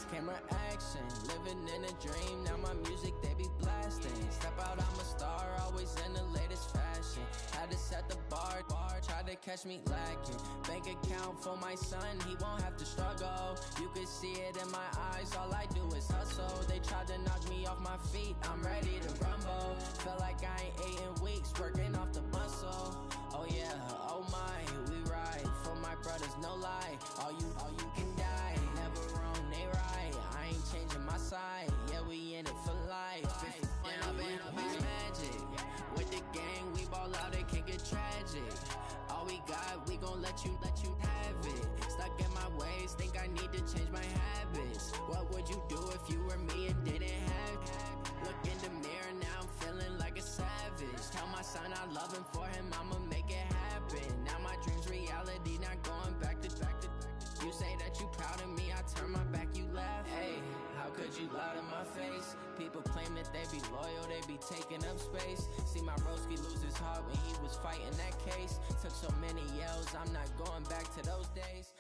lights, camera action. Living in a dream, now my music they be blasting. Step out, I'm a star, always in the latest fashion. Had to set the bar, try to catch me lacking. Bank account for my son, he won't have to struggle. You can see it in my eyes, all I do is hustle. They tried to knock me off my feet, I'm ready to rumble. Feel like I ain't ate in weeks, working off the muscle. Oh yeah, oh my, we ride for my brothers, no lie. All you can die, never wrong, they right. I ain't changing my side, yeah, we in it for life. And I've been magic with the gang, we ball out, it can get tragic. All we got, we gon' let you have it. Stuck in my ways, think I need to change my habits. What would you do if you were me and didn't have? Look in the mirror, now I'm feeling like a savage. Tell my son I love him, for him I'ma make it happen. Now my dream's reality, not going back to. You say that you proud of me, I turn my back, you laugh. Hey, how could you lie to my face? People claim that they be loyal, they be taking up space. See my broski lose his heart when he was fighting that case. Took so many yells, I'm not going back to those days.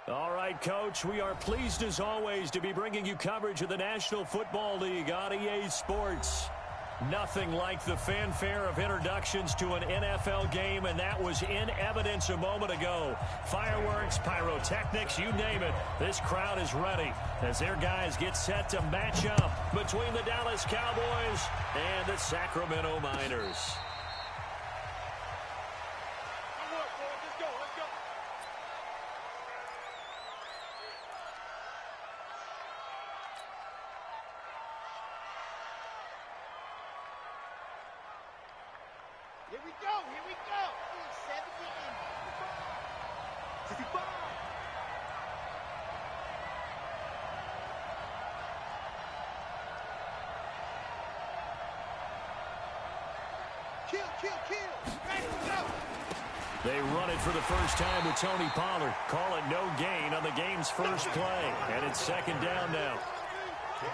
All right, Coach, we are pleased as always to be bringing you coverage of the National Football League on EA Sports. Nothing like the fanfare of introductions to an NFL game, and that was in evidence a moment ago. Fireworks, pyrotechnics, you name it. This crowd is ready as their guys get set to match up between the Dallas Cowboys and the Sacramento Miners. Here we go, here we go. 70 and 65. Kill. Ready to go. They run it for the first time with Tony Pollard. Call it no gain on the game's first play. And it's second down now.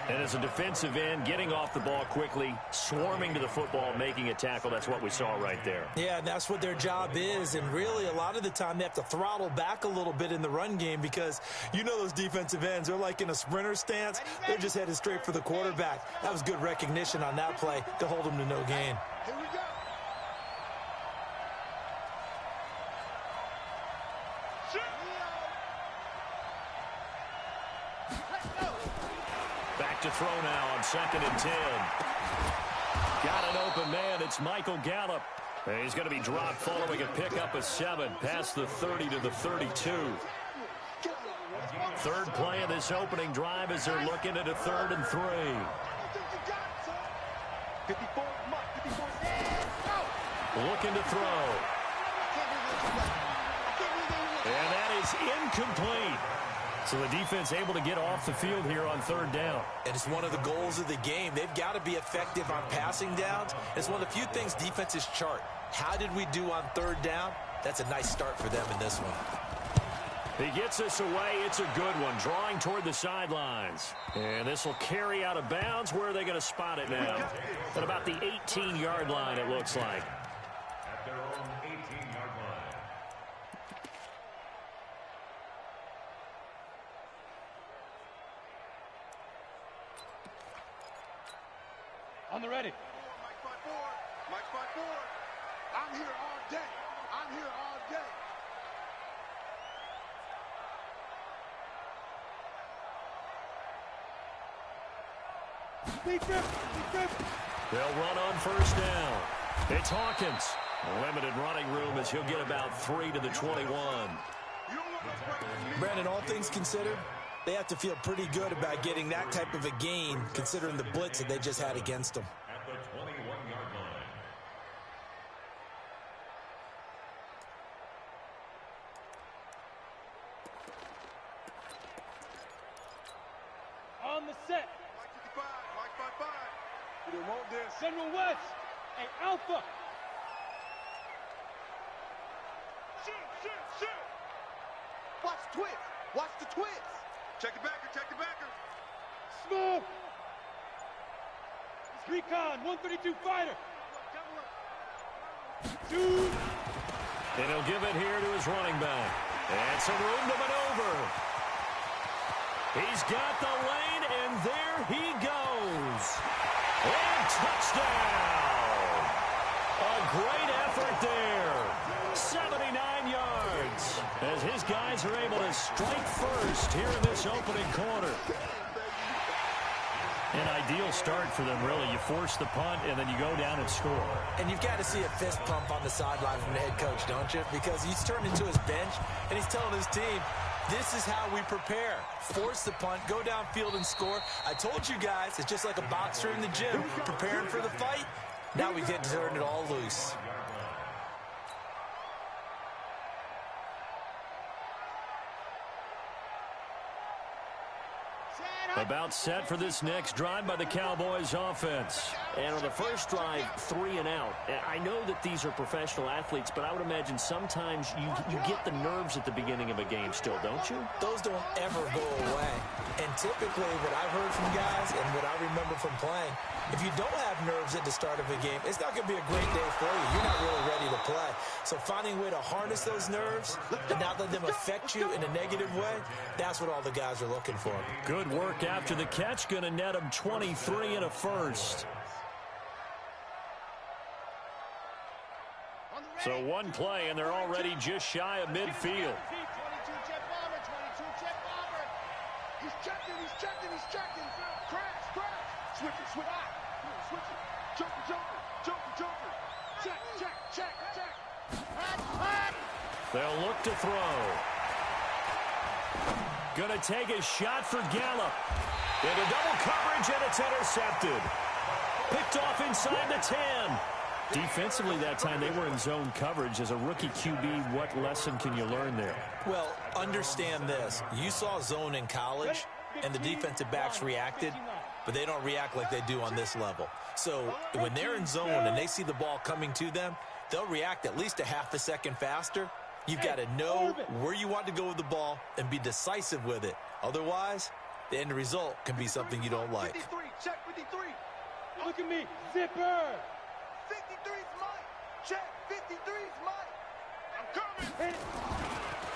And as a defensive end, getting off the ball quickly, swarming to the football, making a tackle, that's what we saw right there. Yeah, and that's what their job is. And really, a lot of the time, they have to throttle back a little bit in the run game because you know those defensive ends, they're like in a sprinter stance. They're just headed straight for the quarterback. That was good recognition on that play to hold them to no gain. Here we go. Back to throw now on 2nd and 10. Got an open man. It's Michael Gallup. And he's going to be dropped following a pickup of 7 past the 30 to the 32. Third play of this opening drive as they're looking at a 3rd and 3. 54. Looking to throw. And that is incomplete. So the defense able to get off the field here on 3rd down. And it's one of the goals of the game. They've got to be effective on passing downs. It's one of the few things defenses chart. How did we do on 3rd down? That's a nice start for them in this one. He gets this away. It's a good one. Drawing toward the sidelines. And this will carry out of bounds. Where are they going to spot it now? At about the 18-yard line, it looks like. At their own 18-yard line. On the ready. Mike 5-4. Mike 5-4. I'm here all day. I'm here all day. They'll run on 1st down. It's Hawkins. Limited running room as he'll get about 3 to the 21. Brandon, all things considered, they have to feel pretty good about getting that type of a gain, considering the blitz that they just had against them. At the 21-yard line. On the set. Mike 55. Mike 55. We didn't want this. General West. Hey, Alpha. Shoot. Watch the twist. Watch the twist. Check the backer. Smoke. It's Recon, 132 fighter. Dude. And he'll give it here to his running back. And some room to maneuver. He's got the lane, and there he goes. And touchdown. A great effort there. 79 yards. As his guys are able to strike first here in this opening quarter. An ideal start for them, really. You force the punt, and then you go down and score. And you've got to see a fist pump on the sideline from the head coach, don't you? Because he's turned into his bench, and he's telling his team, this is how we prepare. Force the punt, go downfield and score. I told you guys, it's just like a boxer in the gym, preparing for the fight. Now we get to turn it all loose. About set for this next drive by the Cowboys offense. And on the first drive, 3 and out. I know that these are professional athletes, but I would imagine sometimes you get the nerves at the beginning of a game still, don't you? Those don't ever go away. And typically what I've heard from guys and what I remember from playing, if you don't have nerves at the start of a game, it's not going to be a great day for you. You're not really ready to play. So finding a way to harness those nerves and not let them affect you in a negative way, that's what all the guys are looking for. Good work after the catch. Going to net him 23 and a first. So one play, and they're already just shy of midfield. 22 jet bomber, 22 jet bomber. He's checking, he's checking, he's checking. Crash, crash. Switch it, switch it. Switch it. Jumper, jumper, jumper, jumper. Check, check, check, check. Hot, hot. They'll look to throw. Going to take a shot for Gallup. Into double coverage, and it's intercepted. Picked off inside the 10. Defensively that time, they were in zone coverage. As a rookie QB, what lesson can you learn there? Well, understand this. You saw zone in college, and the defensive backs reacted, but they don't react like they do on this level. So when they're in zone and they see the ball coming to them, they'll react at least a half a second faster. You've got to know where you want to go with the ball and be decisive with it. Otherwise, the end result can be something you don't like. 53, check 53. Look at me, zipper. 53's mine. Check, 53's mine. I'm coming.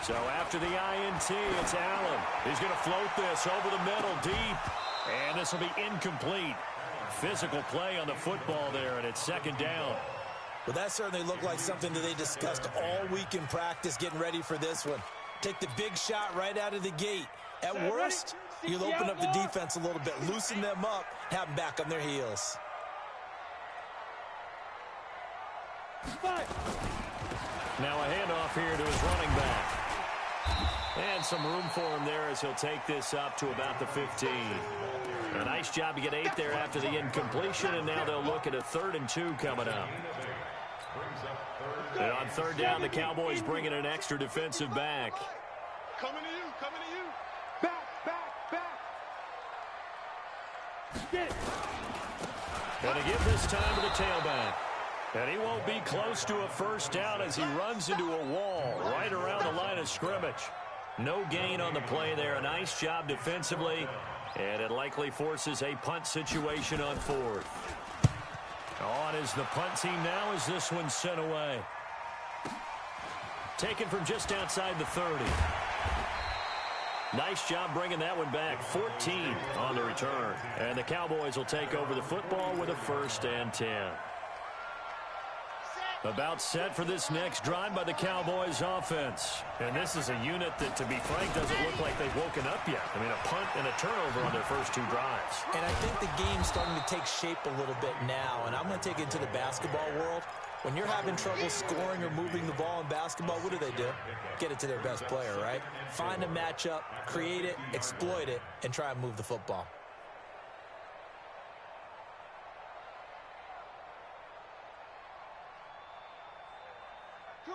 So after the INT, it's Allen. He's going to float this over the middle deep. And this will be incomplete. Physical play on the football there, and it's second down. Well, that certainly looked like something that they discussed all week in practice, getting ready for this one. Take the big shot right out of the gate. At worst, you'll open up the defense a little bit, loosen them up, have them back on their heels. Now a handoff here to his running back. And some room for him there as he'll take this up to about the 15. A nice job to get 8 there after the incompletion, and now they'll look at a 3rd and 2 coming up. And on 3rd down, the Cowboys bring in an extra defensive back. Coming to you, coming to you. Back, back, back. Get it. Going to give this time to the tailback. And he won't be close to a first down as he runs into a wall right around the line of scrimmage. No gain on the play there. A nice job defensively. And it likely forces a punt situation on 4th. On is the punt team now as this one's sent away. Taken from just outside the 30. Nice job bringing that one back. 14 on the return. And the Cowboys will take over the football with a 1st and 10. About set for this next drive by the Cowboys offense. And this is a unit that, to be frank, doesn't look like they've woken up yet. I mean, a punt and a turnover on their first 2 drives. And I think the game's starting to take shape a little bit now, and I'm going to take it into the basketball world. When you're having trouble scoring or moving the ball in basketball, what do? Get it to their best player, right? Find a matchup, create it, exploit it, and try and move the football.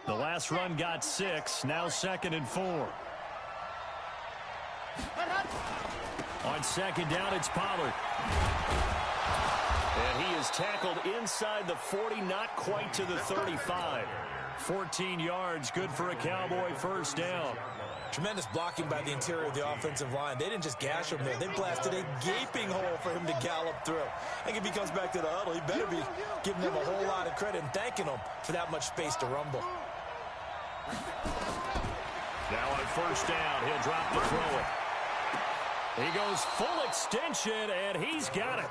The last run got 6, now 2nd and 4. On 2nd down, it's Pollard. And he is tackled inside the 40, not quite to the 35. 14 yards, good for a Cowboy first down. Tremendous blocking by the interior of the offensive line. They didn't just gash him there. They blasted a gaping hole for him to gallop through. I think if he comes back to the huddle, he better be giving them a whole lot of credit and thanking them for that much space to rumble. Now on first down, he'll drop to throw it. He goes full extension, and he's got it.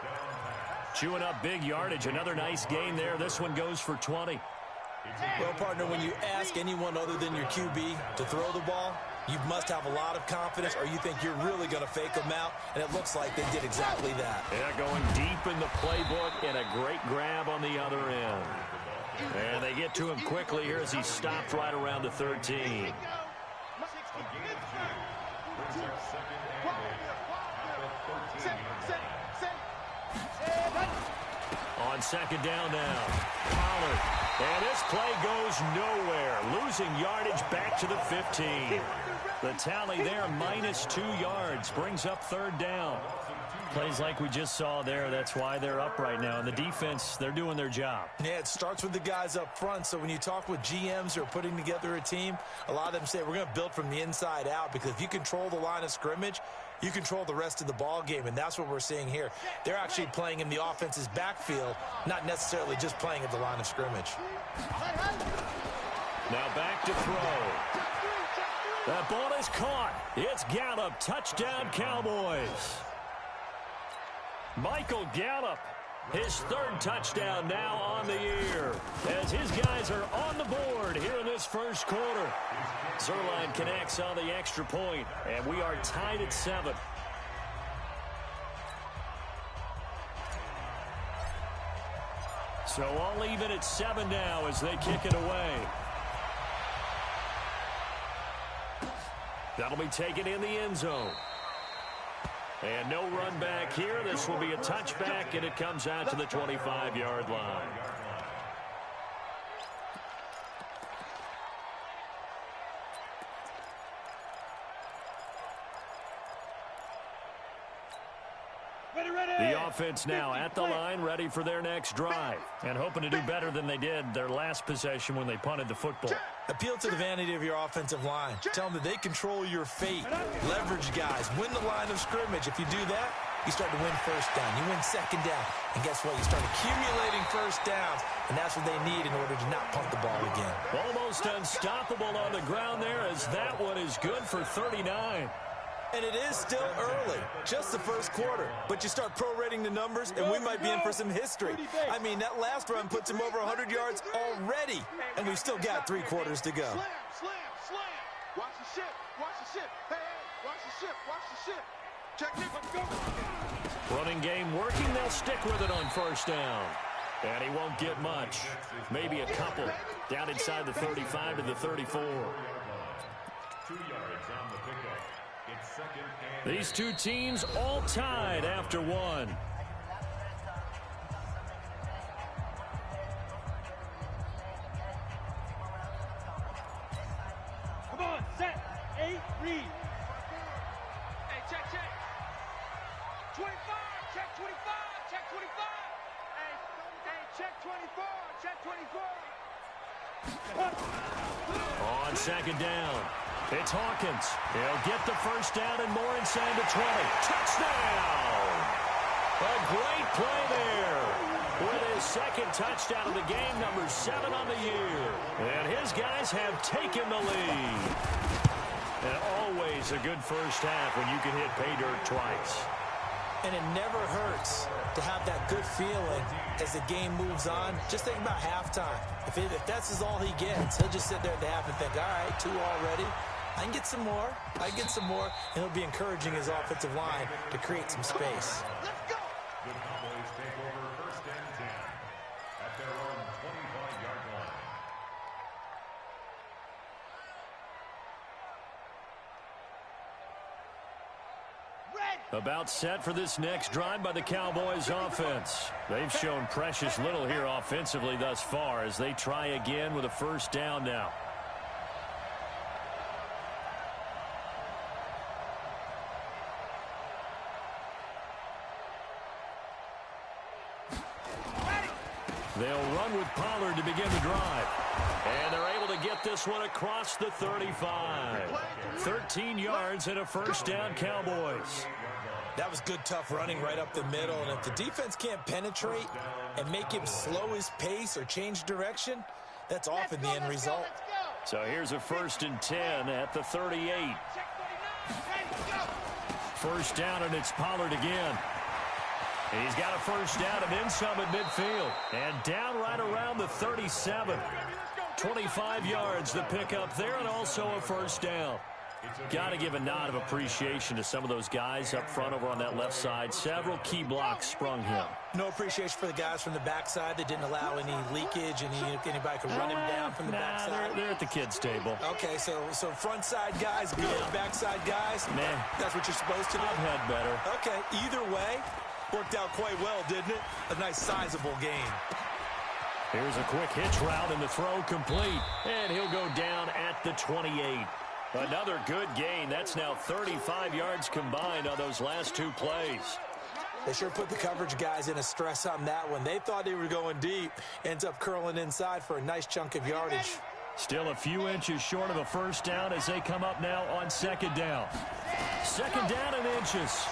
Chewing up big yardage. Another nice gain there. This one goes for 20. Well, partner, when you ask anyone other than your QB to throw the ball, you must have a lot of confidence, or you think you're really going to fake them out, and it looks like they did exactly that. Yeah, going deep in the playbook, and a great grab on the other end. And they get to him quickly here as he stopped right around the 13. On second down now, Pollard. And this play goes nowhere. Losing yardage back to the 15. The tally there, -2 yards. Brings up third down. Plays like we just saw there. That's why they're up right now. And the defense, they're doing their job. Yeah, it starts with the guys up front. So when you talk with GMs who are putting together a team, a lot of them say we're going to build from the inside out, because if you control the line of scrimmage, you control the rest of the ball game, and that's what we're seeing here. They're actually playing in the offense's backfield, not necessarily just playing at the line of scrimmage. Now back to throw. That ball is caught. It's Gallup. Touchdown, Cowboys. Michael Gallup, his third touchdown now on the year, as his guys are on the board here in this first quarter. Zerline connects on the extra point, and we are tied at 7. So all even at 7 now as they kick it away. That'll be taken in the end zone. And no run back here. This will be a touchback, and it comes out to the 25-yard line. The offense now at the line, ready for their next drive, and hoping to do better than they did their last possession when they punted the football. Appeal to the vanity of your offensive line. Tell them that they control your fate. Leverage guys. Win the line of scrimmage. If you do that, you start to win first down. You win second down. And guess what? You start accumulating first downs, and that's what they need in order to not punt the ball again. Almost unstoppable on the ground there, as that one is good for 39. And it is still early, just the first quarter. But you start prorating the numbers, and we might be in for some history. I mean, that last run puts him over 100 yards already, and we've still got 3 quarters to go. Slam. Watch the ship. Hey, watch the ship. Technique, let's go. Running game working. They'll stick with it on first down. And he won't get much. Maybe a couple. Down inside the 35 to the 34. 2 yards on the pickup. It's second and These two teams all tied after 1. Come on, set, 8, read. Hey, check. 25, check 25. Hey, check 24, check 24. On second down, it's Hawkins. He'll get the first down and more inside the 20. Touchdown! A great play there. With his second touchdown of the game, number 7 on the year. And his guys have taken the lead. And always a good first half when you can hit pay dirt twice. And it never hurts to have that good feeling as the game moves on. Just think about halftime. If that's all he gets, he'll just sit there at the half and think, all right, 2 already. I can get some more. And he'll be encouraging his offensive line to create some space. the Cowboys take over first and 10 at their own 25-yard line. About set for this next drive by the Cowboys offense. They've shown precious little here offensively thus far as they try again with a first down now. They'll run with Pollard to begin the drive. And they're able to get this one across the 35. 13 yards and a first down, Cowboys. That was good, tough running right up the middle. And if the defense can't penetrate and make him slow his pace or change direction, that's often the end result. So here's a 1st and 10 at the 38. First down, and it's Pollard again. He's got a first down and then some at midfield. And down right around the 37. 25 yards the pickup there, and also a first down. Got to give a nod of appreciation to some of those guys up front over on that left side. Several key blocks sprung him. No appreciation for the guys from the backside that didn't allow any leakage, and anybody could run him down from the backside. They're at the kids' table. Okay, so front side guys good, backside guys, man, that's what you're supposed to do. I've had better. Okay, either way, worked out quite well, didn't it? A nice sizable gain. Here's a quick hitch route, and the throw complete. And he'll go down at the 28. Another good gain. That's now 35 yards combined on those last 2 plays. They sure put the coverage guys in a stress on that one. They thought they were going deep. Ends up curling inside for a nice chunk of yardage. Still a few inches short of a first down as they come up now on 2nd down. 2nd down and inches.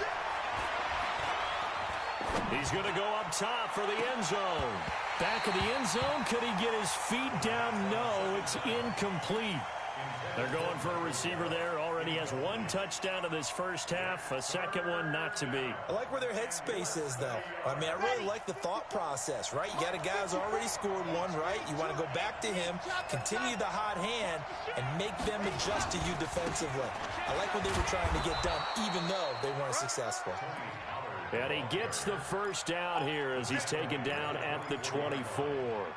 He's going to go up top for the end zone. Back of the end zone. Could he get his feet down? No, it's incomplete. They're going for a receiver there. Already has 1 touchdown in this first half. A second one not to be. I like where their headspace is, though. I mean, I really like the thought process, right? You got a guy who's already scored 1, right? You want to go back to him, continue the hot hand, and make them adjust to you defensively. I like what they were trying to get done, even though they weren't successful. And he gets the first down here as he's taken down at the 24.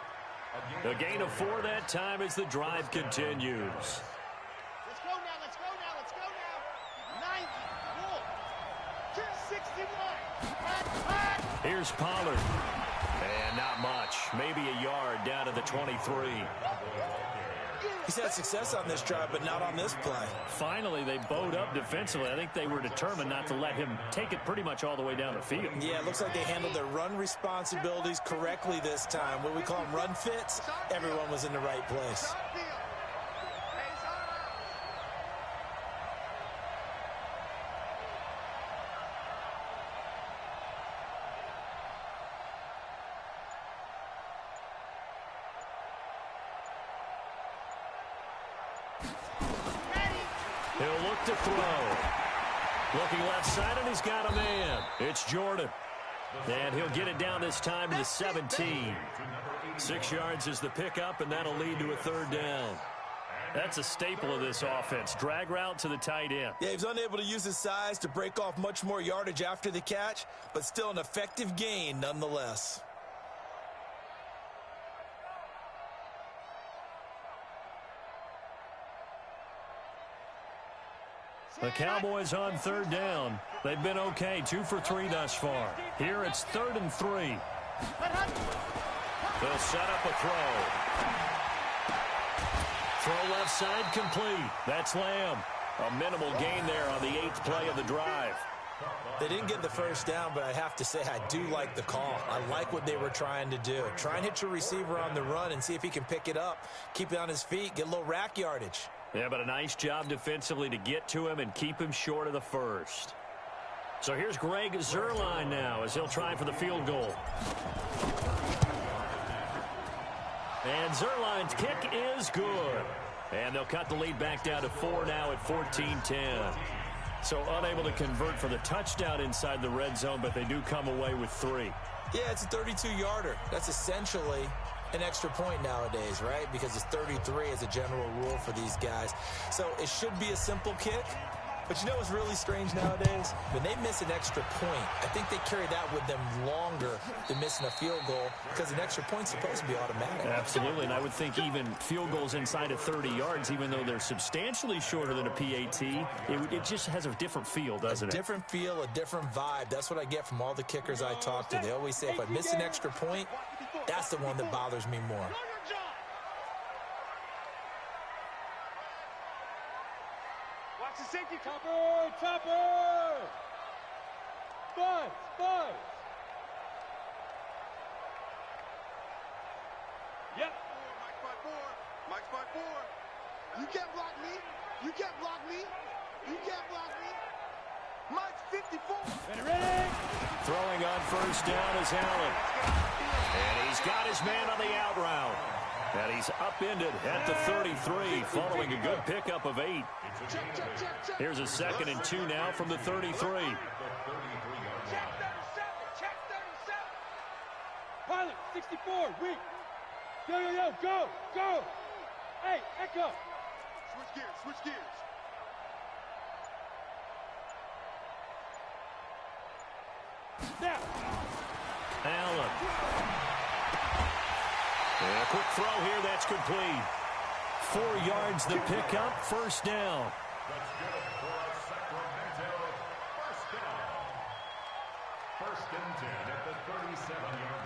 A gain of 4 that time as the drive continues. Let's go now, let's go now, let's go now. 94, 261. Here's Pollard. And not much. Maybe a yard down to the 23. He's had success on this drive, but not on this play. Finally, they bowed up defensively. I think they were determined not to let him take it pretty much all the way down the field. Yeah, it looks like they handled their run responsibilities correctly this time. What we call them run fits, everyone was in the right place. He'll look to throw. Looking left side, and he's got a man. It's Jordan. And he'll get it down this time to the 17. 6 yards is the pickup, and that'll lead to a 3rd down. That's a staple of this offense. Drag route to the tight end. Yeah, he was unable to use his size to break off much more yardage after the catch, but still an effective gain nonetheless. The Cowboys on 3rd down. They've been okay, 2 for 3 thus far. Here it's 3rd and 3. They'll set up a throw. Throw left side complete. That's Lamb. A minimal gain there on the 8th play of the drive. They didn't get the first down, but I have to say I do like the call. I like what they were trying to do. Try and hit your receiver on the run and see if he can pick it up. Keep it on his feet, get a little rack yardage. Yeah, but a nice job defensively to get to him and keep him short of the first. So here's Greg Zuerlein now as he'll try for the field goal. And Zuerlein's kick is good. And they'll cut the lead back down to 4 now at 14-10. So unable to convert for the touchdown inside the red zone, but they do come away with 3. Yeah, it's a 32-yarder. That's essentially an extra point nowadays, right? Because it's 33 as a general rule for these guys. So it should be a simple kick. But you know what's really strange nowadays? When they miss an extra point, I think they carry that with them longer than missing a field goal because an extra point's supposed to be automatic. Absolutely, and I would think even field goals inside of 30 yards, even though they're substantially shorter than a PAT, it just has a different feel, doesn't it? A different feel, a different vibe. That's what I get from all the kickers I talk to. They always say if I miss an extra point, that's the one that bothers me more. Safety. Chopper! Chopper! Buzz! Buzz! Yep. Mike's by 4. Mike's by 4. You can't block me. You can't block me. You can't block me. Mike's 54. Ready? Throwing on first down is Allen. And he's got his man on the out route. And he's upended at the 33 following a good pickup of 8. Here's a 2nd and 2 now from the 33. Check 37. Check 37. Pilot, 64, weak. Yo, go, go. Hey, echo. Switch gears, switch gears. Now. Allen. And a quick throw here, that's complete. 4 yards the pickup, 1st down. That's good for a Sacramento 1st down. 1st and 10 at the 37-yard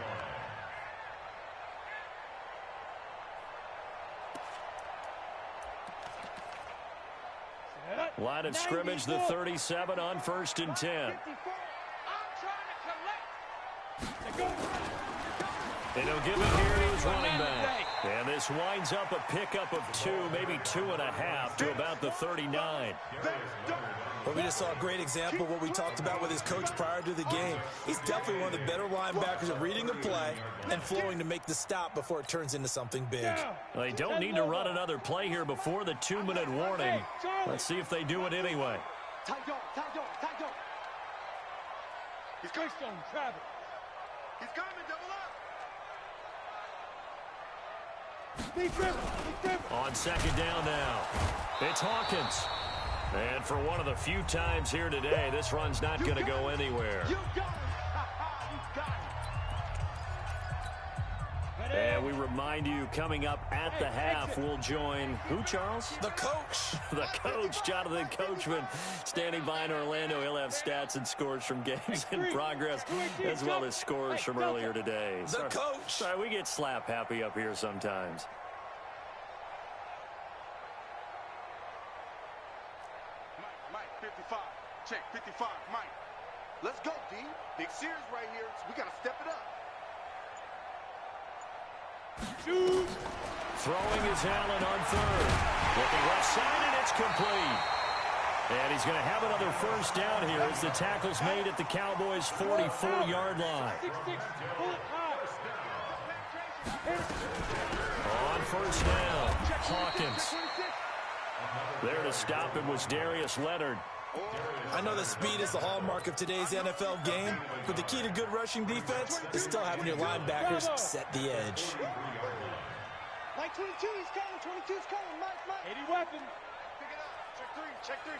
line. Line of scrimmage, the 37 on 1st and 10. And he'll give it here to his running back. And this winds up a pickup of 2, maybe 2.5 to about the 39. Well, we just saw a great example of what we talked about with his coach prior to the game. He's definitely one of the better linebackers at reading a play and flowing to make the stop before it turns into something big. Well, they don't need to run another play here before the 2-minute warning. Let's see if they do it anyway. Tight dog. He's going on Travis. He's coming, double up. Big dribble. On 2nd down now, it's Hawkins. And for one of the few times here today, this run's not going to go anywhere. You got it. You got it. And we remind you, coming up at the half, we'll join who, Charles? The coach. The coach, Jonathan Coachman, standing by in Orlando. He'll have stats and scores from games in progress, as well as scores from earlier today. The coach. Sorry, we get slap happy up here sometimes. Mike, 55. Check, 55, Mike. Let's go, D. Big series right here, so we got to step it up. Throwing is Allen on 3rd. Looking left side, and it's complete. And he's going to have another 1st down here as the tackle's made at the Cowboys' 44-yard line. 6-6, pull it high. On 1st down, Hawkins. There to stop him was Darius Leonard. I know that speed is the hallmark of today's NFL game, but the key to good rushing defense is still having your linebackers set the edge. Mike 22, he's coming. 22's coming. Mike. 80 weapon. Pick it up. Check 3.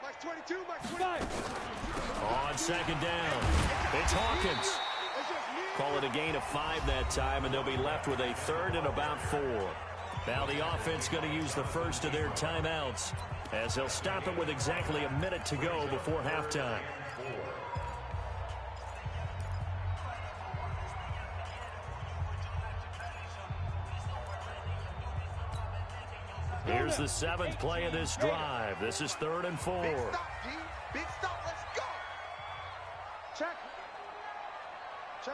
Mike's 22, Mike's 25. On 2nd down, it's Hawkins. Call it a gain of 5 that time, and they'll be left with a 3rd and about 4. Now the offense going to use the first of their timeouts as they'll stop it with exactly a minute to go before halftime. Here's the 7th play of this drive. This is 3rd and 4. Big stop, D. Big stop. Let's go. Check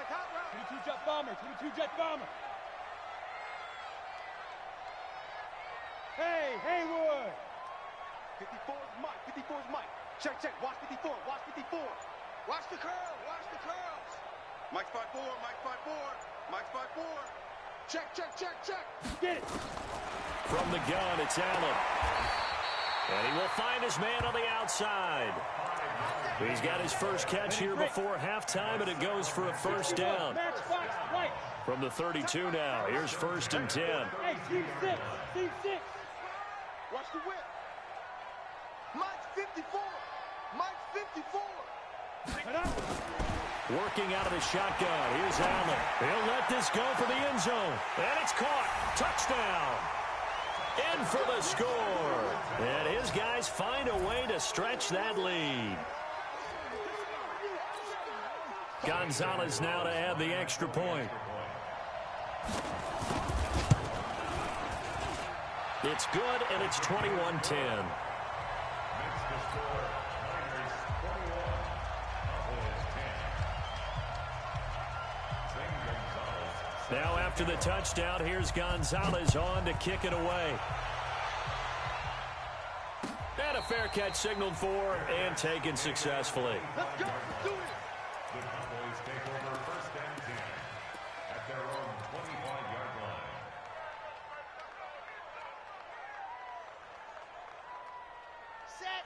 hot route. 22 jet bomber. Hey, Haywood. 54's Mike. Check. Watch 54. Watch the curls. Mike's 5'4. Mike's 5'4. Check. Get it. From the gun, it's Allen. And he will find his man on the outside. He's got his first catch here before halftime, and it goes for a 1st down. From the 32 now, here's 1st and 10. Hey, team 6. Watch the whip. Mike's 54. Working out of the shotgun. Here's Allen. He'll let this go for the end zone. And it's caught. Touchdown. In for the score. And his guys find a way to stretch that lead. Gonzalez now to add the extra point. It's good, and it's 21-10. Now after the touchdown, here's Gonzalez on to kick it away. And a fair catch signaled for and taken successfully. Let's go. Do it.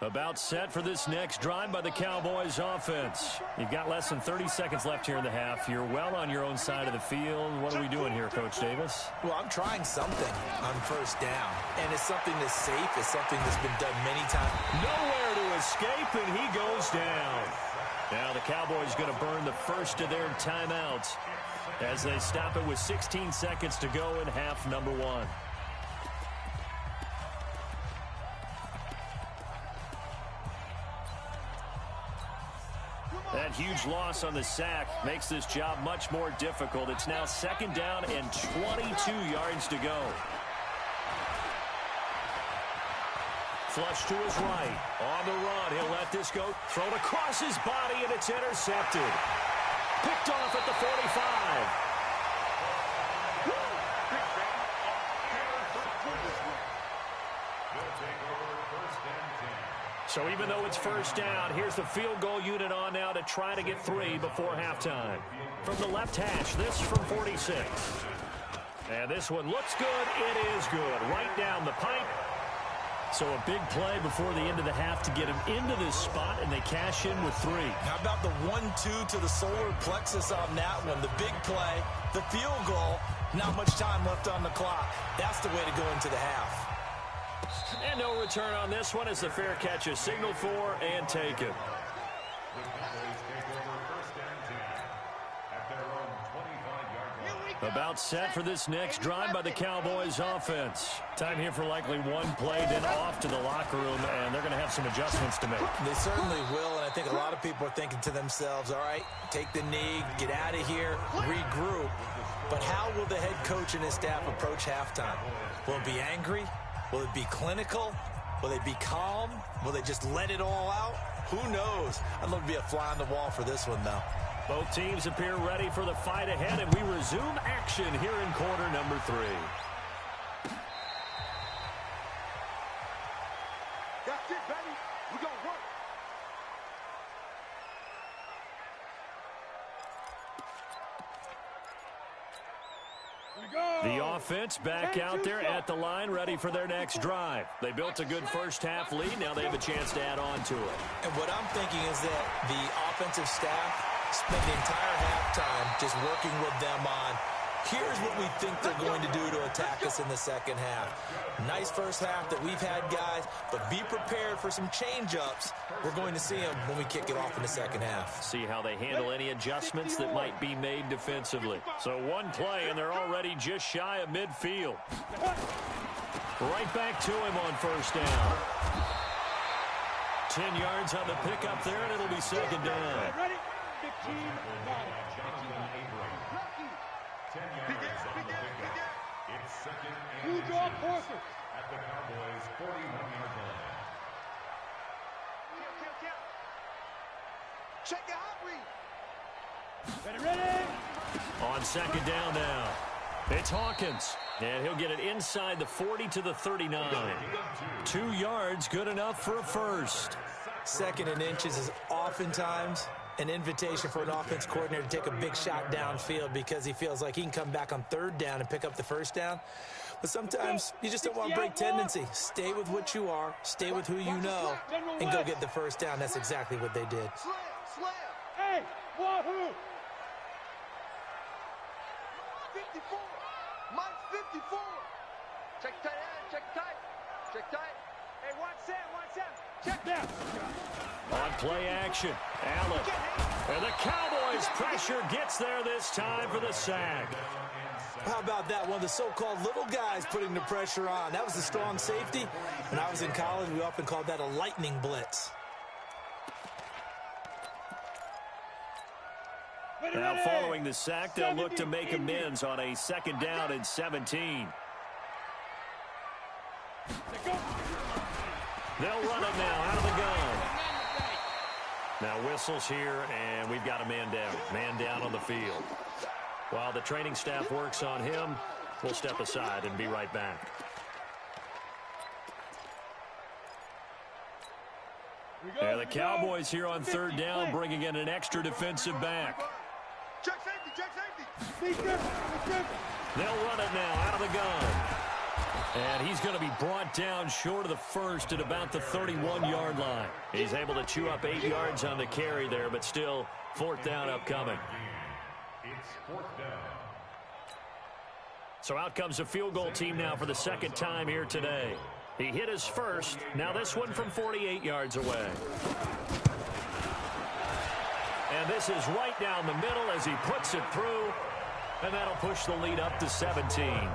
About set for this next drive by the Cowboys offense. You've got less than 30 seconds left here in the half. You're well on your own side of the field. What are we doing here, Coach Davis? Well, I'm trying something on first down, and it's something that's safe. It's something that's been done many times. Nowhere to escape, and he goes down. Now the Cowboys going to burn the first of their timeouts as they stop it with 16 seconds to go in half number one. That huge loss on the sack makes this job much more difficult. It's now second down and 22 yards to go. Flush to his right. On the run, he'll let this go. Thrown across his body, and it's intercepted. Picked off at the 45. So even though it's first down, here's the field goal unit on now to try to get 3 before halftime. From the left hash, this from 46. And this one looks good. It is good. Right down the pipe. So a big play before the end of the half to get him into this spot, and they cash in with 3. How about the 1-2 to the solar plexus on that one? The big play, the field goal, not much time left on the clock. That's the way to go into the half. And no return on this one as the fair catch is signaled for and taken. About set for this next drive by the Cowboys offense. Time here for likely one play, then off to the locker room, and they're going to have some adjustments to make. They certainly will, and I think a lot of people are thinking to themselves, all right, take the knee, get out of here, regroup. But how will the head coach and his staff approach halftime? Will it be angry? Will it be clinical? Will they be calm? Will they just let it all out? Who knows? I'd love to be a fly on the wall for this one, though. Both teams appear ready for the fight ahead, and we resume action here in quarter number 3. That's it, baby. We're going to work. The offense back out there at the line, ready for their next drive. They built a good first half lead. Now they have a chance to add on to it. And what I'm thinking is that the offensive staff spent the entire halftime just working with them on, here's what we think they're going to do to attack us in the second half. Nice first half that we've had, guys, but be prepared for some change-ups. We're going to see them when we kick it off in the second half. See how they handle any adjustments that might be made defensively. So one play, and they're already just shy of midfield. Right back to him on first down. 10 yards on the pickup there, and it'll be second down. Ready? 15. It's second and Who draw Porter? at the Cowboys' 41-yard line. Check the hot read. Ready? On second down now. It's Hawkins. And he'll get it inside the 40 to the 39. 2 yards, good enough for a first. Second and inches is oftentimes an invitation for an offense coordinator to take a big shot downfield because he feels like he can come back on third down and pick up the first down. But sometimes you just don't want to break tendency. Stay with what you are, stay with who you know, and go get the first down. That's exactly what they did. Slam. Hey, wahoo! 54. Mike 54. Check tight end, check tight. Check tight. Hey, 1-7. Check down. On play action, Allen. And the Cowboys pressure gets there this time for the sack. How about that? One of the so-called little guys putting the pressure on. That was the strong safety. When I was in college, we often called that a lightning blitz. Now following the sack, they'll look to make amends on a second down and 17. They'll run it now out of the gun. Now whistles here, and we've got a man down. Man down on the field. While the training staff works on him, we'll step aside and be right back. And the Cowboys here on third down bringing in an extra defensive back. Check safety. They'll They'll run it now out of the gun. And he's going to be brought down short of the first at about the 31-yard line. He's able to chew up 8 yards on the carry there, but still fourth down upcoming. It's fourth down. So out comes a field goal team now for the second time here today. He hit his first. Now this one from 48 yards away. And this is right down the middle as he puts it through. And that'll push the lead up to 17.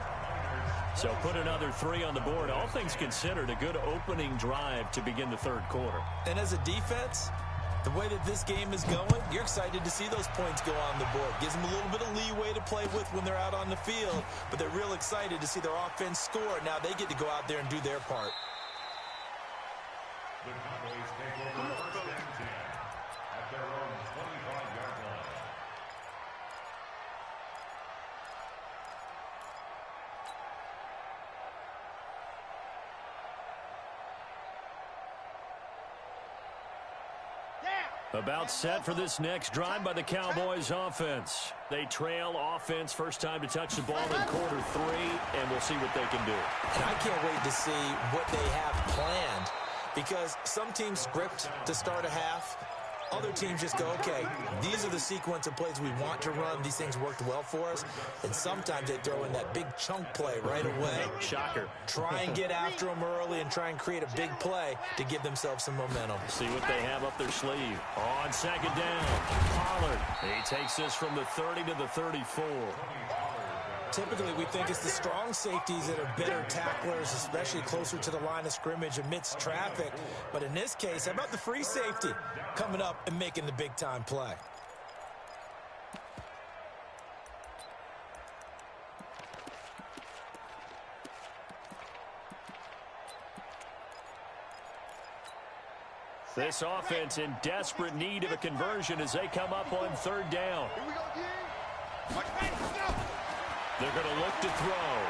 So put another 3 on the board. All things considered, a good opening drive to begin the third quarter. And as a defense, the way that this game is going, you're excited to see those points go on the board. Gives them a little bit of leeway to play with when they're out on the field, but they're real excited to see their offense score. Now they get to go out there and do their part. The Cowboys take over first and 10 at their own 25-yard line. About set for this next drive by the Cowboys offense. They trail offense, first time to touch the ball in quarter 3, and we'll see what they can do. And I can't wait to see what they have planned, because some teams script to start a half. Other teams just go, okay, these are the sequence of plays we want to run. These things worked well for us. And sometimes they throw in that big chunk play right away. Shocker. Try and get after them early and try and create a big play to give themselves some momentum. See what they have up their sleeve. On second down, Pollard. He takes this from the 30 to the 34. Typically, we think it's the strong safeties that are better tacklers, especially closer to the line of scrimmage amidst traffic. But in this case, how about the free safety coming up and making the big-time play? This offense in desperate need of a conversion as they come up on third down. Here we go again. They're going to look to throw.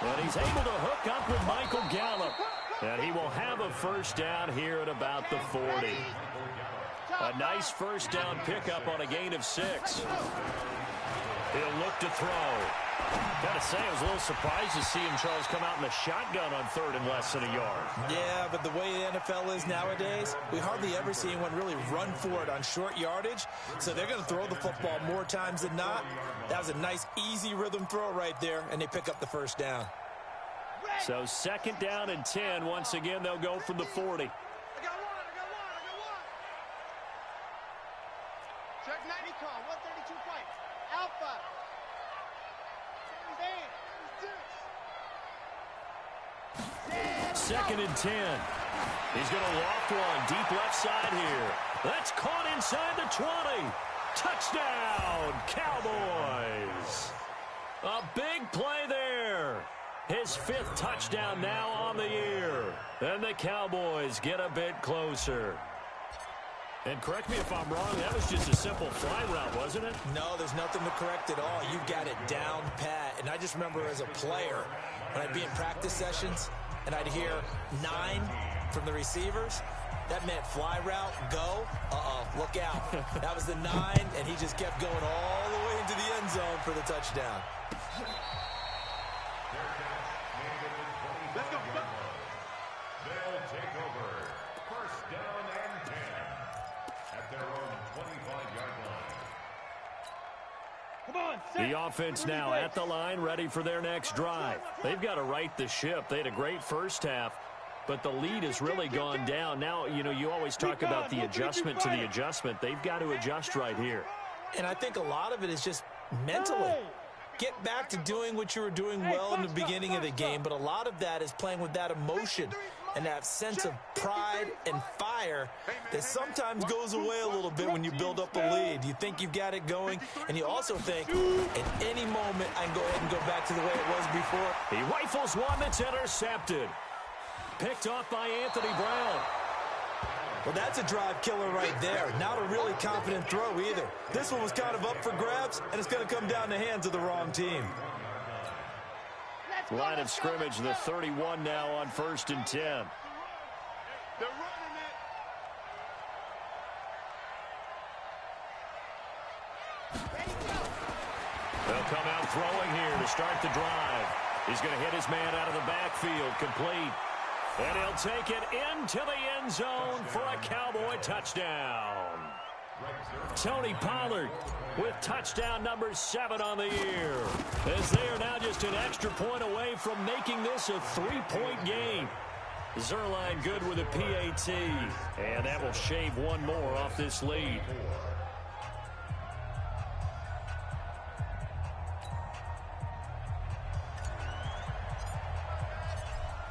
And he's able to hook up with Michael Gallup. And he will have a first down here at about the 40. A nice first down pickup on a gain of 6. He'll look to throw. Gotta say, I was a little surprised to see him, Charles, come out in the shotgun on third and less than a yard. Yeah, but the way the NFL is nowadays, we hardly ever see anyone really run for it on short yardage. So they're going to throw the football more times than not. That was a nice, easy rhythm throw right there, and they pick up the first down. So second down and 10. Once again, they'll go from the 40. I got one. Check 90 call, 132 fight. Alpha. Second and 10. He's going to loft one deep left side here. That's caught inside the 20. Touchdown, Cowboys. A big play there. His 5th touchdown now on the year. And the Cowboys get a bit closer. And correct me if I'm wrong, that was just a simple fly route, wasn't it? No, there's nothing to correct at all. You've got it down pat. And I just remember as a player, when I'd be in practice sessions and I'd hear 9 from the receivers, that meant fly route, go, look out. That was the 9, and he just kept going all the way into the end zone for the touchdown. Let's go. They'll take over first down and 10 at their own 25-yard line. Come on, set. The offense now at the line, ready for their next drive. They've got to right the ship. They had a great first half, but the lead has really gone down. Now, you always talk about the adjustment to the adjustment. They've got to adjust right here. And I think a lot of it is just mentally. Get back to doing what you were doing well in the beginning of the game, but a lot of that is playing with that emotion and that sense of pride and fire that sometimes goes away a little bit when you build up a lead. You think you've got it going, and you also think, at any moment, I can go ahead and go back to the way it was before. He rifles one that's intercepted. Picked off by Anthony Brown. Well, that's a drive killer right there. Not a really confident throw either. This one was kind of up for grabs, and it's going to come down the hands of the wrong team. Line of scrimmage, the 31 now on 1st and 10. They're running it. They'll come out throwing here to start the drive. He's going to hit his man out of the backfield, complete. And he'll take it into the end zone for a Cowboy touchdown. Tony Pollard with touchdown number 7 on the year, as they are now just an extra point away from making this a 3-point game. Zerline good with a PAT, and that will shave one more off this lead.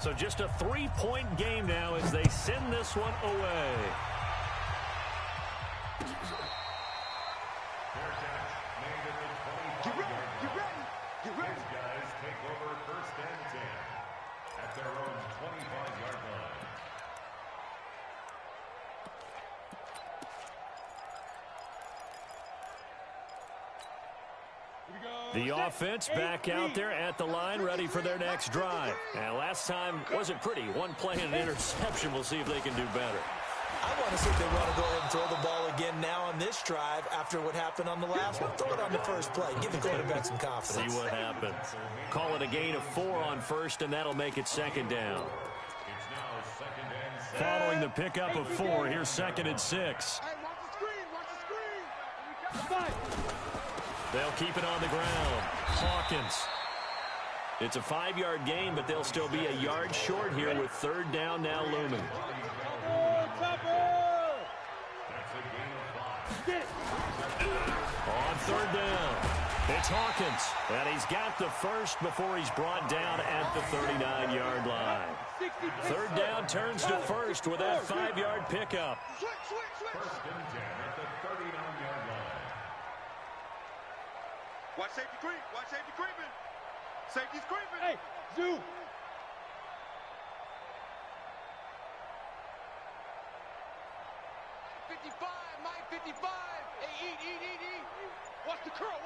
So just a 3-point game now as they send this one away. Get ready. These guys take over 1st and 10 at their own 25-yard line. The offense back out there at the line, ready for their next drive. And last time wasn't pretty. One play and an interception. We'll see if they can do better. I want to see if they want to go ahead and throw the ball again now on this drive after what happened on the last one. Throw it on the first play. Give the quarterback some confidence. See what happens. Call it a gain of 4 on first, and that'll make it 2nd down. It's now 2nd and 6. Following the pickup of 4, here's 2nd and 6. Hey, watch the screen. Watch the screen. They'll keep it on the ground. Hawkins. It's a 5-yard gain, but they'll still be a yard short here with 3rd down now looming. That's a gain of 5. On 3rd down, it's Hawkins. And he's got the first before he's brought down at the 39-yard line. 3rd down turns to 1st with that 5-yard pickup. Switch. 1st and 10 at the 39-yard line. Watch safety creep. Watch safety creeping. Safety's creeping. Hey, Zoo. Mike 55. Hey, eat. Watch the curl.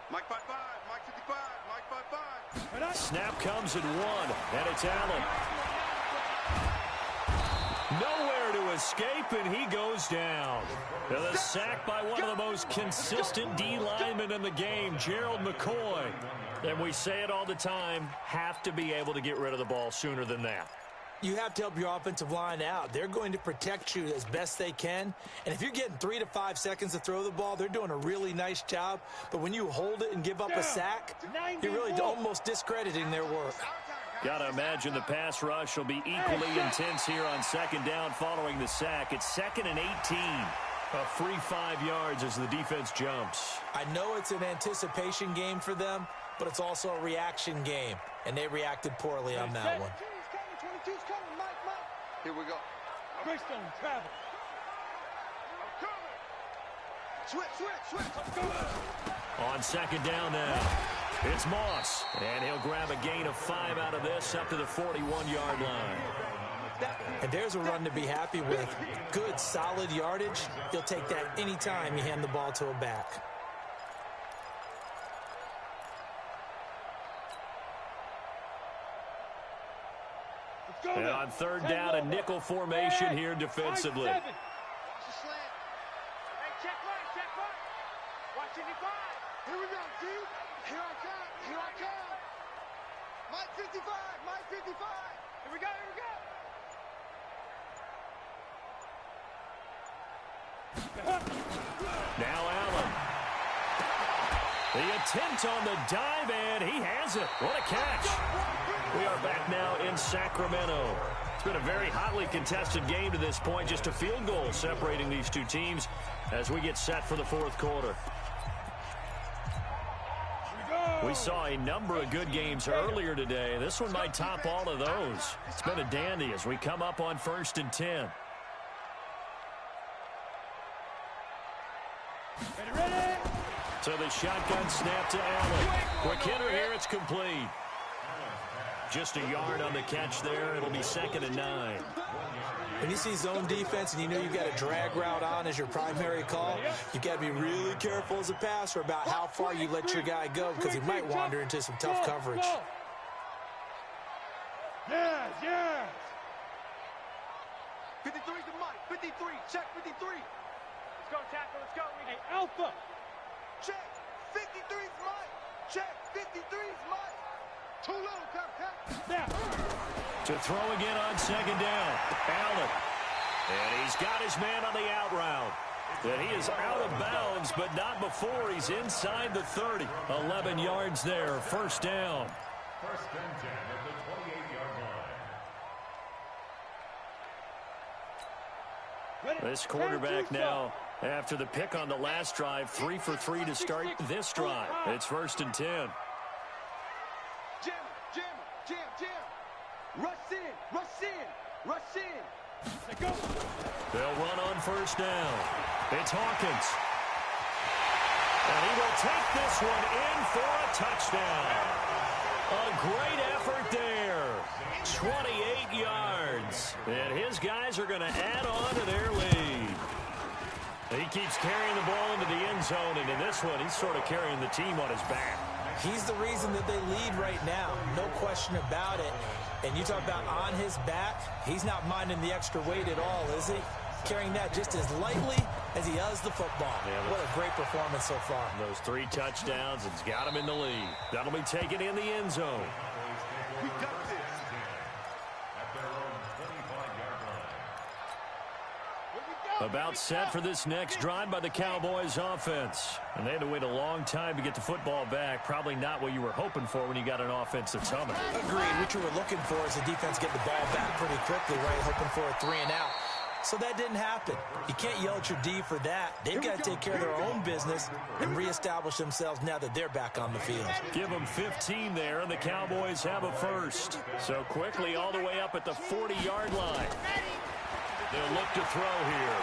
Mike 55. Mike 55. Mike 55. Snap comes at 1, and it's Allen. Nowhere to escape, and he goes down. The sack by one of the most consistent D linemen in the game, Gerald McCoy. And we say it all the time, have to be able to get rid of the ball sooner than that. You have to help your offensive line out. They're going to protect you as best they can. And if you're getting 3 to 5 seconds to throw the ball, they're doing a really nice job. But when you hold it and give up a sack, you're really almost discrediting their work. Got to imagine the pass rush will be equally intense here on 2nd down following the sack. It's 2nd and 18. A free 5 yards as the defense jumps. I know it's an anticipation game for them, but it's also a reaction game. And they reacted poorly on that one. 22's coming, Mike. Here we go. Greystone travel. Switch. On 2nd down now, it's Moss. And he'll grab a gain of 5 out of this up to the 41-yard line. And there's a run to be happy with. Good, solid yardage. You'll take that anytime you hand the ball to a back. And on 3rd down, a nickel formation here defensively. Watch the slant. Hey, check right. Watch 55. Here we go, G. Here I come. Mike 55. Here we go. Now Allen. The attempt on the dive, and he has it. What a catch. We are back now in Sacramento. It's been a very hotly contested game to this point. Just a field goal separating these two teams as we get set for the 4th quarter. We saw a number of good games earlier today. This one might top all of those. It's been a dandy as we come up on 1st and 10. So the shotgun snap to Allen. Quick hitter here, it's complete. Just a yard on the catch there. It'll be 2nd and 9. When you see zone defense and you know you've got a drag route on as your primary call, you've got to be really careful as a passer about how far you let your guy go because he might wander into some tough coverage. Yes. 53's the Mike. 53. Check 53. Let's go, tackle. Let's go. Hey, Alpha. Check. 53's Mike. Check. 53 is mine. Too low. Come. Now. To throw again on second down. Allen. And he's got his man on the out route. And he is out of bounds, but not before he's inside the 30. 11 yards there, first down. First and 10 at the 28-yard line. This quarterback now, after the pick on the last drive, 3 for 3 to start this drive. It's first and 10. Jam. Rush in. Let go. They'll run on first down. It's Hawkins. And he will take this one in for a touchdown. A great effort there. 28 yards. And his guys are going to add on to their lead. He keeps carrying the ball into the end zone, and in this one, he's sort of carrying the team on his back. He's the reason that they lead right now. No question about it. And you talk about on his back, he's not minding the extra weight at all, is he? Carrying that just as lightly as he does the football. Yeah, what a great performance so far. Those 3 touchdowns, it's got him in the lead. That'll be taken in the end zone. We got this. At their own 25-yard line. About set for this next drive by the Cowboys offense. And they had to wait a long time to get the football back. Probably not what you were hoping for when you got an offense that's humming. Agreed. What you were looking for is the defense get the ball back pretty quickly, right? Hoping for a 3 and out. So that didn't happen. You can't yell at your D for that. They've got to take care of their own business and reestablish themselves now that they're back on the field. Give them 15 there, and the Cowboys have a first. So quickly all the way up at the 40-yard line. They'll look to throw here.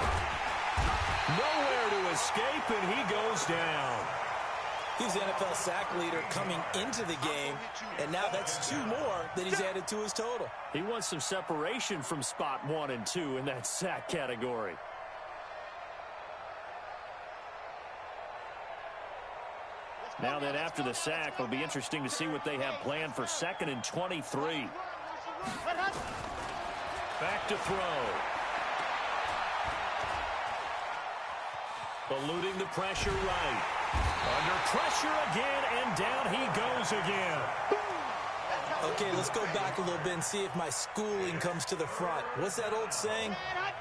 Nowhere to escape, and he goes down. He's the NFL sack leader coming into the game, and now that's 2 more that he's added to his total. He wants some separation from spot 1 and 2 in that sack category. Now then, after the sack, it'll be interesting to see what they have planned for 2nd and 23. Back to throw. Eluding the pressure right. Under pressure again, and down he goes again. Okay, let's go back a little bit and see if my schooling comes to the front. What's that old saying?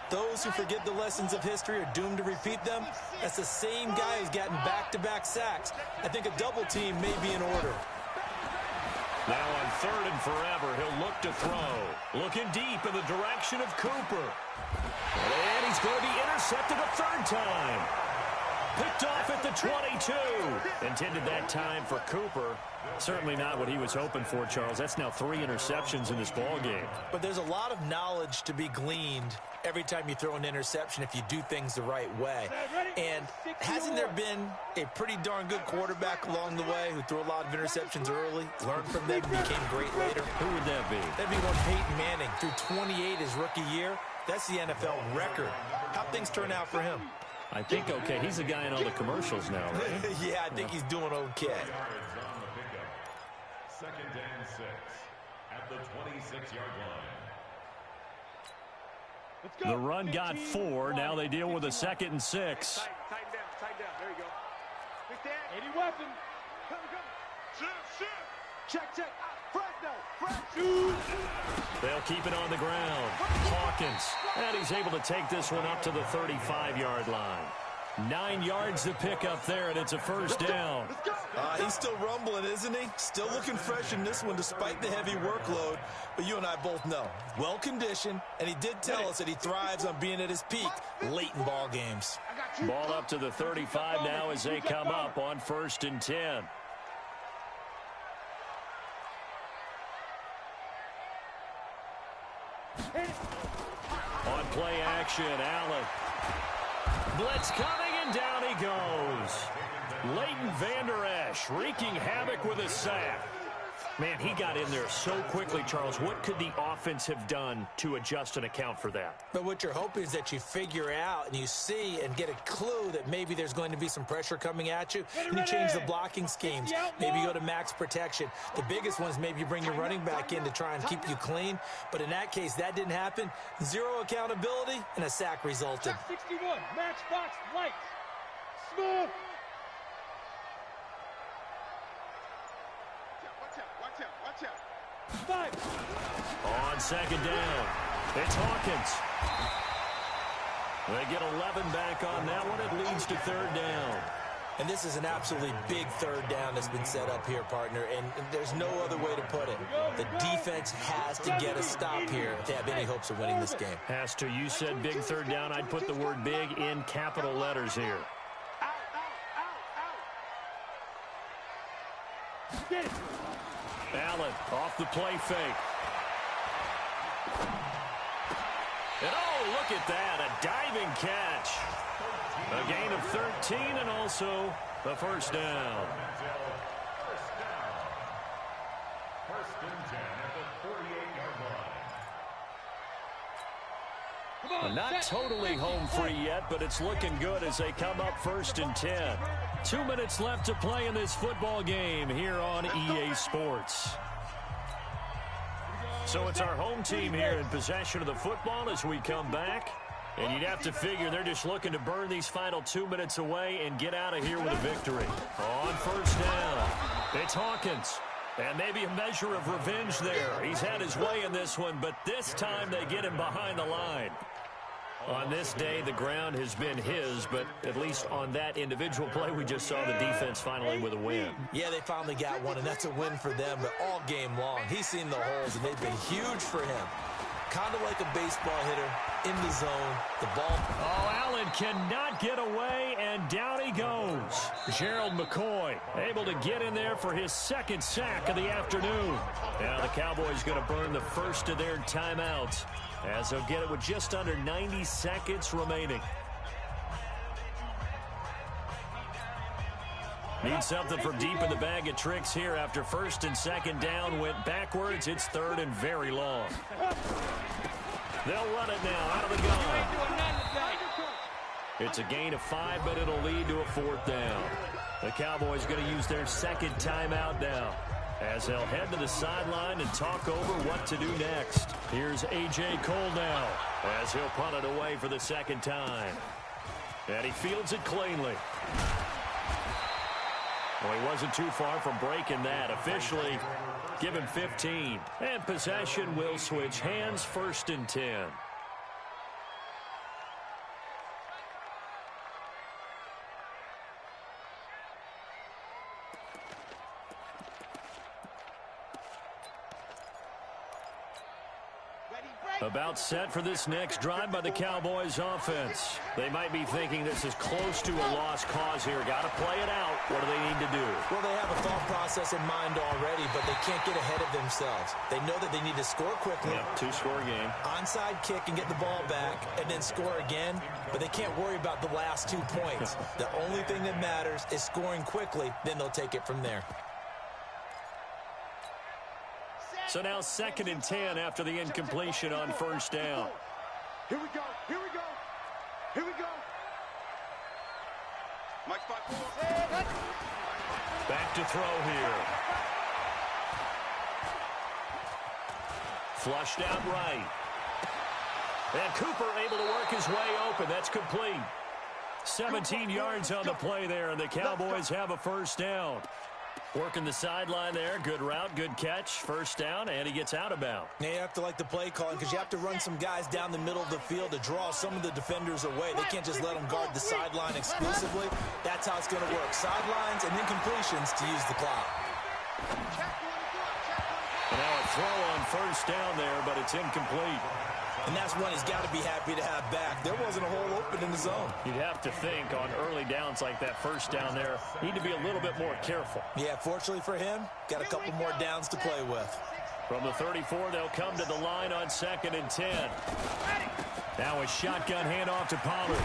Those who forget the lessons of history are doomed to repeat them. That's the same guy who's gotten back-to-back sacks. I think a double team may be in order. Now on 3rd and forever, he'll look to throw. Looking deep in the direction of Cooper. And he's going to be intercepted a 3rd time. Picked off at the 22. Intended that time for Cooper. Certainly not what he was hoping for, Charles. That's now 3 interceptions in this ball game. But there's a lot of knowledge to be gleaned every time you throw an interception if you do things the right way. And hasn't there been a pretty darn good quarterback along the way who threw a lot of interceptions early, learned from them, and became great later? Who would that be? That'd be one Peyton Manning. Threw 28 his rookie year. That's the NFL record. How'd things turn out for him? I think okay. He's the guy in all the commercials now, right? Yeah, I think he's doing okay. 2nd and 6 at the 26-yard line. The run got 4. Now they deal with a 2nd and 6. Tighten down. There you go. Pick that. Any weapon. Come. Check. Fresno. They'll keep it on the ground. Hawkins. And he's able to take this one up to the 35-yard line. 9 yards to pick up there, and it's a first down. He's still rumbling, isn't he? Still looking fresh in this one despite the heavy workload. But you and I both know, well-conditioned, and he did tell us that he thrives on being at his peak late in ball games. Ball up to the 35 now as they come up on 1st and 10. On play action, Allen. Blitz coming, and down he goes. Leighton Vander Esch wreaking havoc with a sack. Man, he got in there so quickly, Charles. What could the offense have done to adjust and account for that? But what you're hoping is that you figure out and you see and get a clue that maybe there's going to be some pressure coming at you, and you change the blocking schemes. Maybe you go to max protection. The biggest one is maybe you bring your running back in to try and keep you clean. But in that case, that didn't happen. 0 accountability, and a sack resulted. 61, matchbox lights. Smooth. Watch out. On second down, it's Hawkins. They get 11 back on that one. It leads to third down. And this is an absolutely big third down that's been set up here, partner, and there's no other way to put it. The defense has to get a stop here to have any hopes of winning this game. Has to. You said big third down. I'd put the word big in capital letters here. Allen off the play fake. And oh, look at that, a diving catch. A gain of 13 and also the first down. First and 10 at the 48-yard line. Not totally home free yet, but it's looking good as they come up first and 10. 2 minutes left to play in this football game here on EA Sports. So it's our home team here in possession of the football as we come back. And you'd have to figure they're just looking to burn these final 2 minutes away and get out of here with a victory. On first down, it's Hawkins. And maybe a measure of revenge there. He's had his way in this one, but this time they get him behind the line. On this day, the ground has been his, but at least on that individual play, we just saw the defense finally with a win. Yeah, they finally got one, and that's a win for them, but all game long, he's seen the holes, and they've been huge for him. Kind of like a baseball hitter, in the zone, the ball. Oh, Allen cannot get away, and down he goes. Gerald McCoy able to get in there for his second sack of the afternoon. Now the Cowboys going to burn the first of their timeouts, as they'll get it with just under 90 seconds remaining. Need something from deep in the bag of tricks here after first and second down went backwards. It's third and very long. They'll run it now out of the gun. It's a gain of 5, but it'll lead to a fourth down. The Cowboys going to use their second timeout now, as they'll head to the sideline and talk over what to do next. Here's A.J. Cole now, as he'll punt it away for the second time. And he fields it cleanly. Well, he wasn't too far from breaking that. Officially, give him 15. And possession will switch hands, first and 10. About set for this next drive by the Cowboys offense. They might be thinking this is close to a lost cause here. Got to play it out. What do they need to do? Well, they have a thought process in mind already, but they can't get ahead of themselves. They know that they need to score quickly. Yep, two-score game. Onside kick and get the ball back and then score again, but they can't worry about the last 2 points. The only thing that matters is scoring quickly, then they'll take it from there. So now second and 10 after the incompletion on first down. Here we go. Here we go. Here we go. Mike 5-4. Back to throw here. Flushed out right. And Cooper able to work his way open. That's complete. 17 yards on the play there, and the Cowboys have a first down. Working the sideline there. Good route, good catch. First down, and he gets out of bounds. Now you have to like the play calling because you have to run some guys down the middle of the field to draw some of the defenders away. They can't just let them guard the sideline exclusively. That's how it's going to work. Sidelines and then completions to use the clock. And now a throw on first down there, but it's incomplete. And that's one he's got to be happy to have back. There wasn't a hole open in the zone. You'd have to think on early downs like that first down there, need to be a little bit more careful. Yeah, fortunately for him, got a couple more downs to play with. From the 34, they'll come to the line on second and 10. Now a shotgun handoff to Pollard.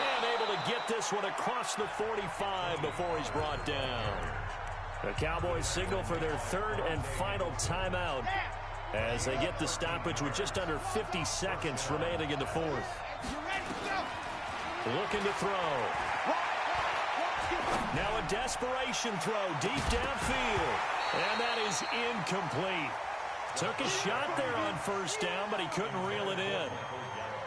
And able to get this one across the 45 before he's brought down. The Cowboys signal for their third and final timeout, as they get the stoppage with just under 50 seconds remaining in the fourth. Looking to throw. Now a desperation throw deep downfield. And that is incomplete. Took a shot there on first down, but he couldn't reel it in.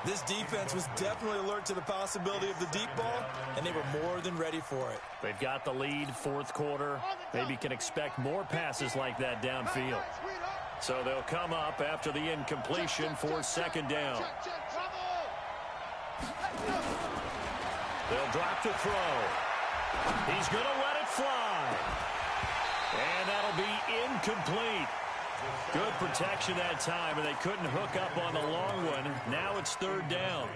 This defense was definitely alert to the possibility of the deep ball, and they were more than ready for it. They've got the lead, fourth quarter. Maybe can expect more passes like that downfield. So they'll come up after the incompletion for second down. They'll drop to throw. He's going to let it fly. And that'll be incomplete. Good protection that time, and they couldn't hook up on the long one. Now it's third down.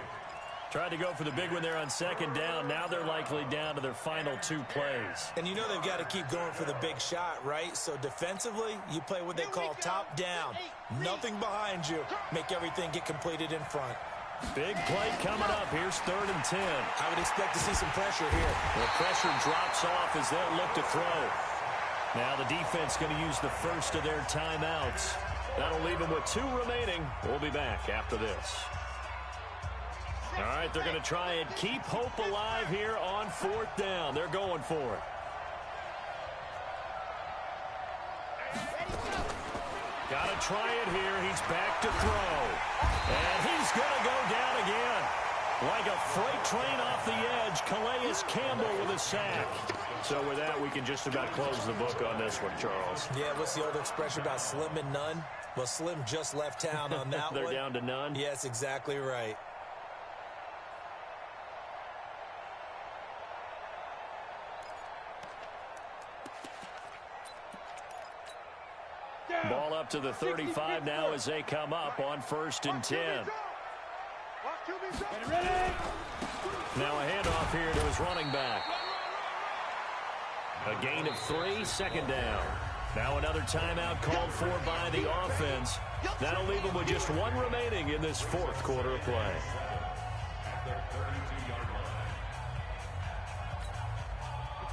Tried to go for the big one there on second down. Now they're likely down to their final 2 plays. And you know they've got to keep going for the big shot, right? So defensively, you play what they call top down. Nothing behind you. Make everything get completed in front. Big play coming up. Here's 3rd and 10. I would expect to see some pressure here. The pressure drops off as they'll look to throw. Now the defense going to use the first of their timeouts. That'll leave them with 2 remaining. We'll be back after this. All right, they're going to try and keep hope alive here on 4th down. They're going for it. Got to try it here. He's back to throw. And he's going to go down again. Like a freight train off the edge, Calais Campbell with a sack. So with that, we can just about close the book on this one, Charles. Yeah, what's the old expression about slim and none? Well, Slim just left town on that They're one. down to none? Yes, exactly right. Ball up to the 35 now as they come up on 1st and 10. Now a handoff here to his running back. A gain of 3, second down. Now another timeout called for by the offense. That'll leave them with just 1 remaining in this 4th quarter of play.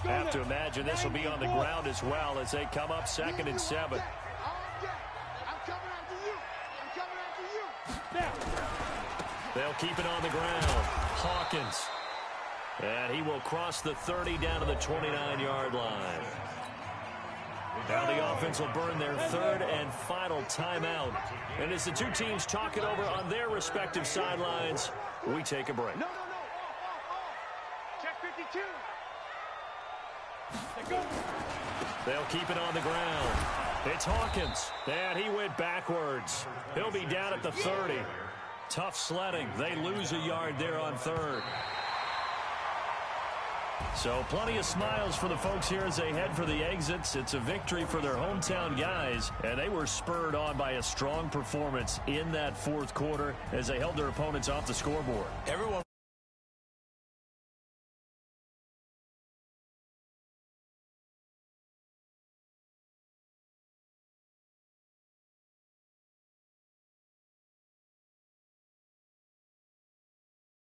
I have to imagine this will be on the ground as well as they come up 2nd and 7. They'll keep it on the ground. Hawkins. And he will cross the 30 down to the 29-yard line. Now the offense will burn their 3rd and final timeout. And as the 2 teams talk it over on their respective sidelines, we take a break. Check 52. They'll keep it on the ground. It's Hawkins. And he went backwards. He'll be down at the 30. Tough sledding. They lose a yard there on 3rd. So plenty of smiles for the folks here as they head for the exits. It's a victory for their hometown guys, and they were spurred on by a strong performance in that 4th quarter as they held their opponents off the scoreboard. Everyone